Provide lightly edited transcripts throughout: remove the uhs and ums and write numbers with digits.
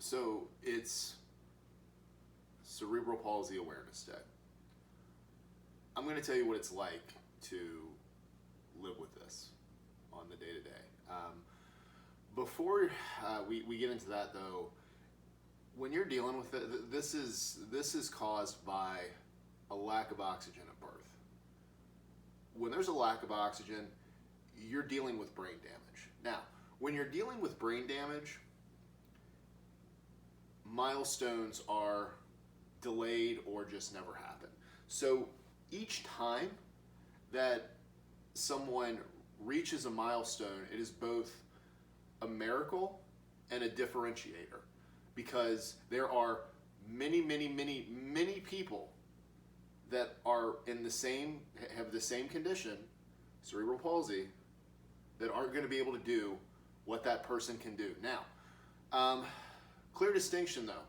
So it's Cerebral Palsy Awareness Day. I'm going to tell you what it's like to live with this on the day-to-day. Before we get into that, though, when you're dealing with it, this is caused by a lack of oxygen at birth. When there's a lack of oxygen, you're dealing with brain damage. Now, when you're dealing with brain damage, milestones are delayed or just never happen. So each time that someone reaches a milestone, it is both a miracle and a differentiator, because there are many people that are have the same condition, cerebral palsy, that aren't going to be able to do what that person can do. Now, clear distinction though,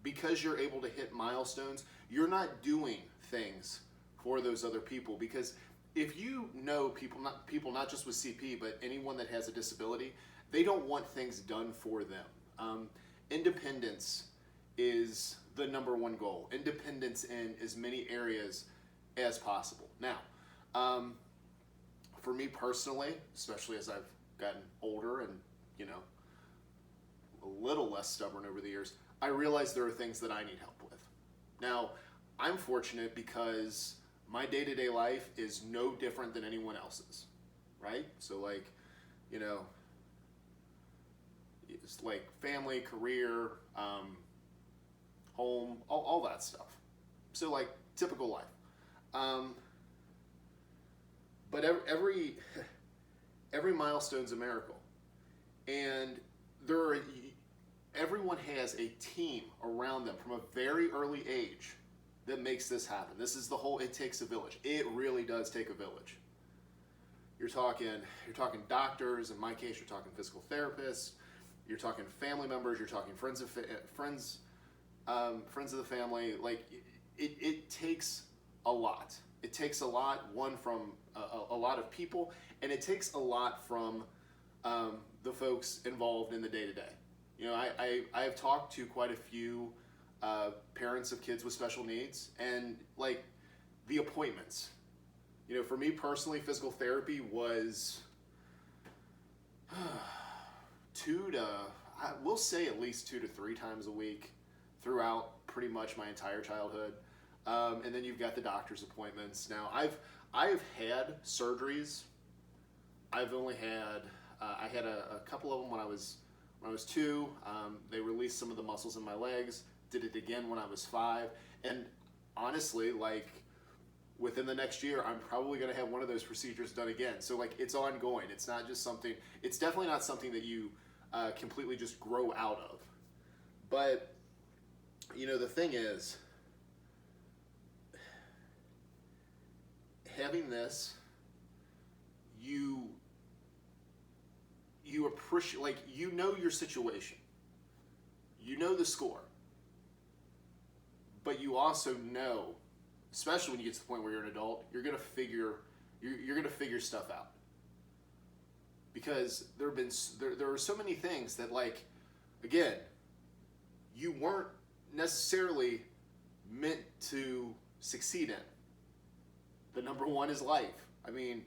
because you're able to hit milestones, you're not doing things for those other people. Because if you know people not just with CP, but anyone that has a disability, they don't want things done for them. Independence is the number one goal. Independence in as many areas as possible. Now, for me personally, especially as I've gotten older and, a little less stubborn over the years, I realize there are things that I need help with. Now, I'm fortunate because my day-to-day life is no different than anyone else's, right? So it's like family, career, home, all that stuff. So typical life. But every milestone's a miracle. And everyone has a team around them from a very early age that makes this happen. This is the whole, it takes a village. It really does take a village. You're talking doctors, in my case you're talking physical therapists, you're talking family members, you're talking friends of the family. It takes a lot. It takes a lot, one, from a lot of people, and it takes a lot from the folks involved in the day-to-day. I've talked to quite a few parents of kids with special needs, and the appointments. For me personally, physical therapy was we'll say at least 2 to 3 times a week throughout pretty much my entire childhood. And then you've got the doctor's appointments. Now, I've had surgeries. I've only had I had a couple of them when I was 2. They released some of the muscles in my legs. Did it again when I was 5. And honestly, within the next year, I'm probably going to have one of those procedures done again. So it's ongoing. It's not just something. It's definitely not something that you completely just grow out of. But the thing is, having this, you appreciate, your situation, the score, but you also know, especially when you get to the point where you're an adult, you're gonna figure stuff out, because there are so many things that again, you weren't necessarily meant to succeed in. The number one is life. I mean,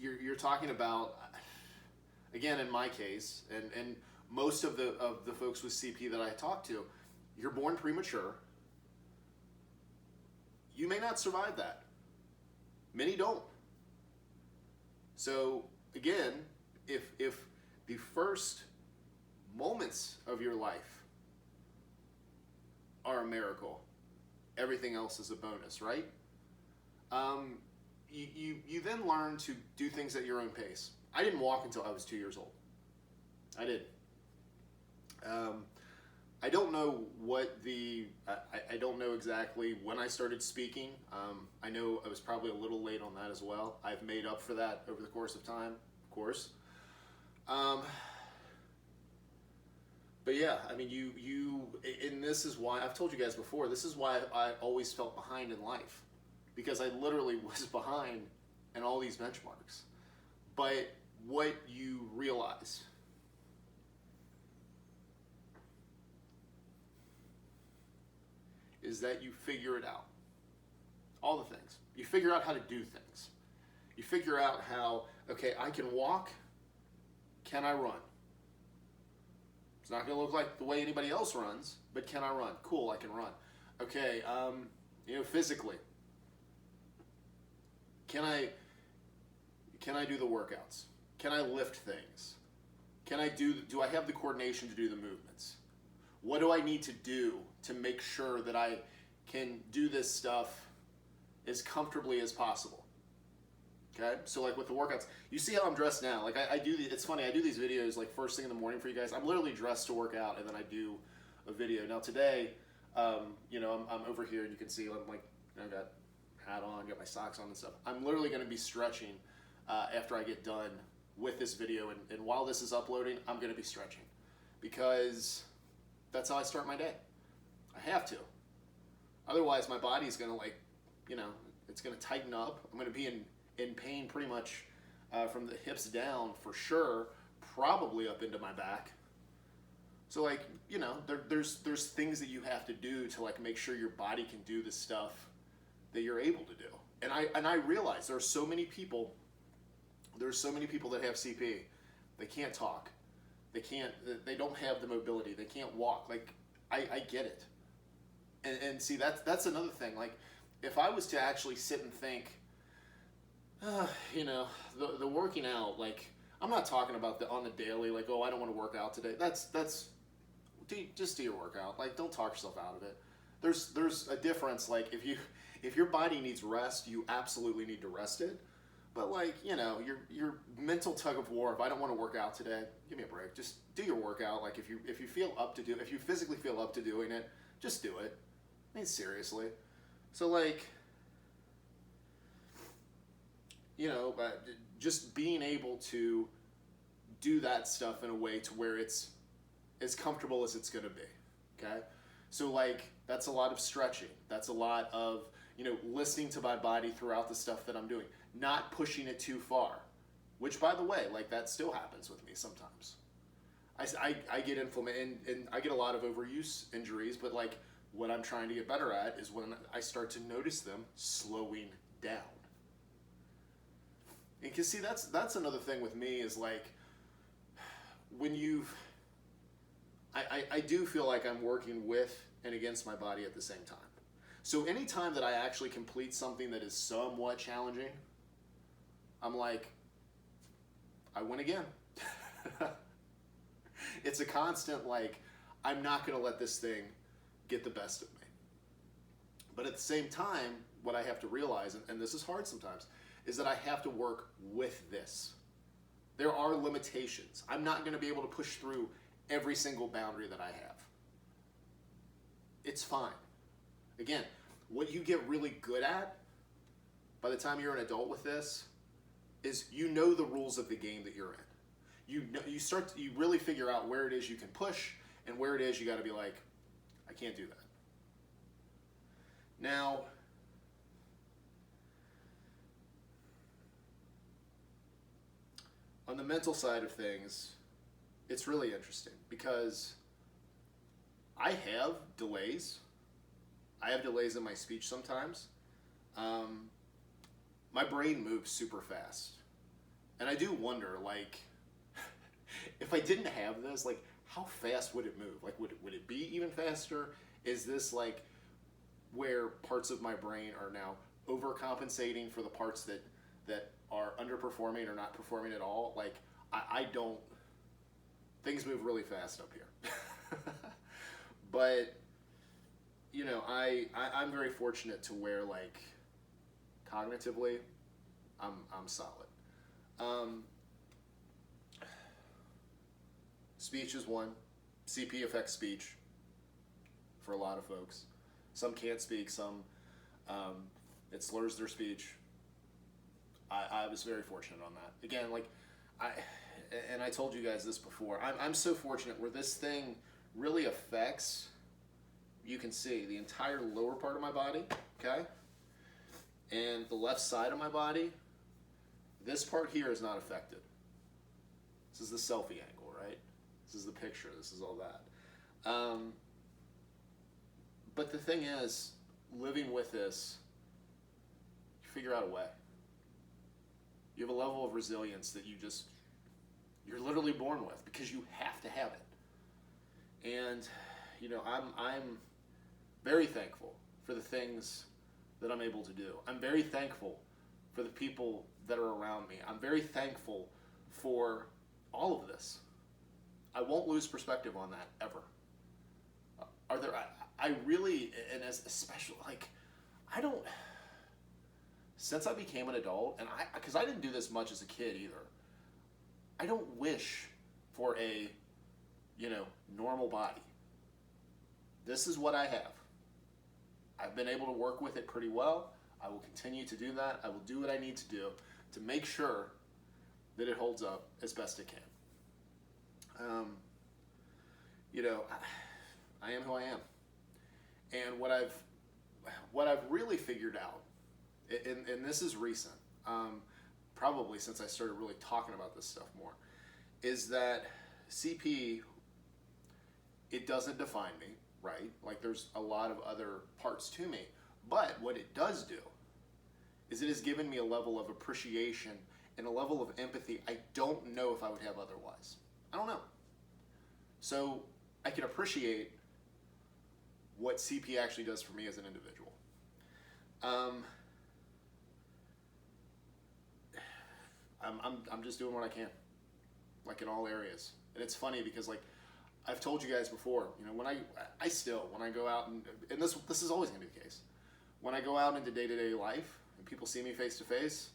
you're talking about, again, in my case, and most of the folks with CP that I talk to, you're born premature. You may not survive that. Many don't. So again, if the first moments of your life are a miracle, everything else is a bonus, right? You then learn to do things at your own pace. I didn't walk until I was 2 years old. I did. I don't know I don't know exactly when I started speaking. I know I was probably a little late on that as well. I've made up for that over the course of time, of course. But yeah, I mean, and this is why, I've told you guys before, this is why I always felt behind in life. Because I literally was behind in all these benchmarks. But what you realize is that you figure it out. All the things. You figure out how to do things. You figure out how, okay, I can walk. Can I run? It's not going to look like the way anybody else runs, but can I run? Cool, I can run. Okay, physically, can I do the workouts? Can I lift things? Do I have the coordination to do the movements? What do I need to do to make sure that I can do this stuff as comfortably as possible? Okay, so like with the workouts, you see how I'm dressed now. Like it's funny, I do these videos like first thing in the morning for you guys. I'm literally dressed to work out, and then I do a video. Now today, I'm over here, and you can see I'm like, I got hat on, got my socks on and stuff. I'm literally going to be stretching after I get done with this video, and while this is uploading, I'm going to be stretching because that's how I start my day. I have to. Otherwise, my body's going to it's going to tighten up. I'm going to be in pain pretty much from the hips down for sure, probably up into my back. So there's things that you have to do to make sure your body can do the stuff that you're able to do. And I realize there's so many people that have CP. They can't talk. They don't have the mobility. They can't walk. I get it. And see, that's another thing. If I was to actually sit and think, the working out, I'm not talking about on the daily, I don't want to work out today. Just do your workout. Don't talk yourself out of it. There's a difference. If your body needs rest, you absolutely need to rest it. But your mental tug of war, if I don't want to work out today, give me a break. Just do your workout. If you feel up to if you physically feel up to doing it, just do it. I mean, seriously. So just being able to do that stuff in a way to where it's as comfortable as it's going to be. Okay. So that's a lot of stretching. That's a lot of, listening to my body throughout the stuff that I'm doing, not pushing it too far, which by the way, that still happens with me sometimes. I get inflammation and I get a lot of overuse injuries, but what I'm trying to get better at is when I start to notice them slowing down. And cause see, that's another thing with me is when I do feel like I'm working with and against my body at the same time. So anytime that I actually complete something that is somewhat challenging, I'm I win again. It's a constant I'm not going to let this thing get the best of me. But at the same time, what I have to realize, and this is hard sometimes, is that I have to work with this. There are limitations. I'm not going to be able to push through every single boundary that I have. It's fine. Again, what you get really good at by the time you're an adult with this is the rules of the game that you're in. You really figure out where it is you can push and where it is you got to be I can't do that. Now, on the mental side of things, it's really interesting because I have delays. I have delays in my speech sometimes. My brain moves super fast. And I do wonder, if I didn't have this, how fast would it move? Would it be even faster? Is this where parts of my brain are now overcompensating for the parts that are underperforming or not performing at all? I don't, things move really fast up here. But, I'm very fortunate to where cognitively, I'm solid. Speech is one. CP affects speech for a lot of folks. Some can't speak, some it slurs their speech. I was very fortunate on that. Again, I told you guys this before, I'm so fortunate where this thing really affects, you can see, the entire lower part of my body, okay? And the left side of my body, this part here is not affected. This is the selfie angle, right? This is the picture, this is all that. But the thing is, living with this, you figure out a way. You have a level of resilience that you're literally born with because you have to have it. And, I'm very thankful for the things that I'm able to do. I'm very thankful for the people that are around me. I'm very thankful for all of this. I won't lose perspective on that ever. I really, and as especially, since I became an adult, and because I didn't do this much as a kid either, I don't wish for a, normal body. This is what I have. I've been able to work with it pretty well. I will continue to do that. I will do what I need to do to make sure that it holds up as best it can. I am who I am. And what I've really figured out, and this is recent, probably since I started really talking about this stuff more, is that CP, it doesn't define me, right? Like there's a lot of other parts to me. But what it does do is it has given me a level of appreciation and a level of empathy I don't know if I would have otherwise. I don't know. So I can appreciate what CP actually does for me as an individual. I'm just doing what I can, like in all areas. And it's funny because I've told you guys before, when I go out and this is always gonna be the case. When I go out into day-to-day life and people see me face to face,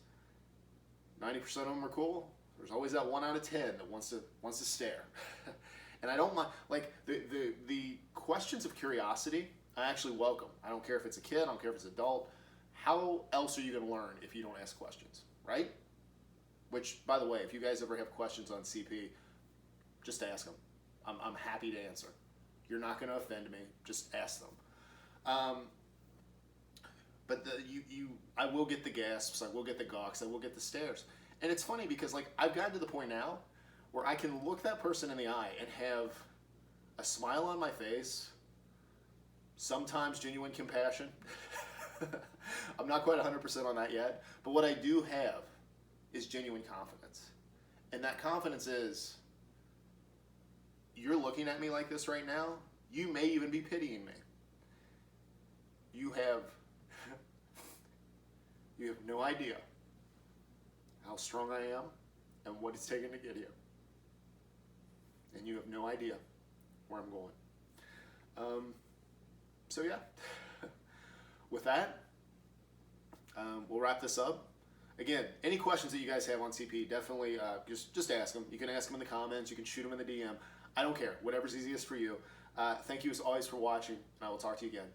90% of them are cool. There's always that 1 out of 10 that wants to stare. And I don't mind, the questions of curiosity, I actually welcome. I don't care if it's a kid, I don't care if it's an adult. How else are you going to learn if you don't ask questions, right? Which, by the way, if you guys ever have questions on CP, just ask them. I'm happy to answer. You're not going to offend me. Just ask them. But I will get the gasps, I will get the gawks, I will get the stares. And it's funny because I've gotten to the point now where I can look that person in the eye and have a smile on my face, sometimes genuine compassion. I'm not quite 100% on that yet, but what I do have is genuine confidence. And that confidence is, you're looking at me like this right now, you may even be pitying me. You have no idea how strong I am and what it's taken to get here. And you have no idea where I'm going. So yeah, with that, we'll wrap this up. Again, any questions that you guys have on CP, definitely just ask them. You can ask them in the comments, you can shoot them in the DM. I don't care, whatever's easiest for you. Thank you as always for watching, and I will talk to you again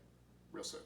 real soon.